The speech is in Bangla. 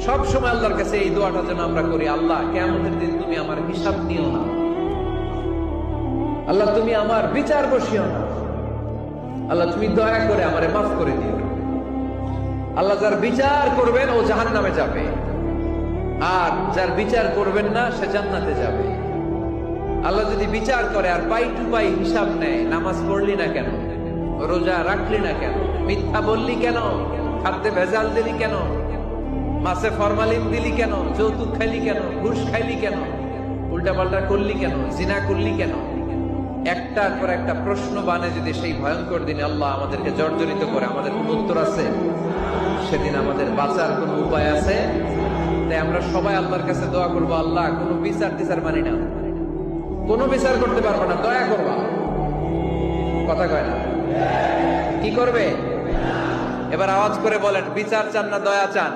সব সময় আল্লাহর কাছে এই দোয়াটা যেন আমরা করি, আল্লাহ কিয়ামতের দিন তুমি আমার হিসাব নিও না, আল্লাহ তুমি আমার বিচার বসিও না, আল্লাহ তুমি দয়া করে আমারে মাফ করে দিও। আল্লাহ যার বিচার করবেন ও জাহান্নামে যাবে, আর যার বিচার করবেন না সে জান্নাতে যাবে। আল্লাহ যদি বিচার করে আর পাই টু পাই হিসাব নেয়, নামাজ পড়লি না কেন, রোজা রাখলি না কেন, মিথ্যা বললি কেন, খাদ্যে ভেজাল দিলি কেন, মাছে ফরমালিন দিলি কেন, যৌতুক খাইলি কেন, ঘুষ খাইলি কেন, উল্টাপাল্টা করলি কেন, জিনা করলি কেন, একটার পর একটা প্রশ্ন বানে যদি সেই ভয়ঙ্কর দিনে আল্লাহ আমাদেরকে জর্জরিত করে, আমাদের কোন উত্তর আছে? সেদিন আমাদের বাঁচার কোন উপায় আছে? তাই আমরা সবাই আল্লাহর কাছে দোয়া করবো, আল্লাহ কোনো বিচার টিচার মানি না, কোনো বিচার করতে পারবো না, দয়া করবা। কথা কয় না? কি করবে? এবার আওয়াজ করে বলেন, বিচার চান না দয়া চান?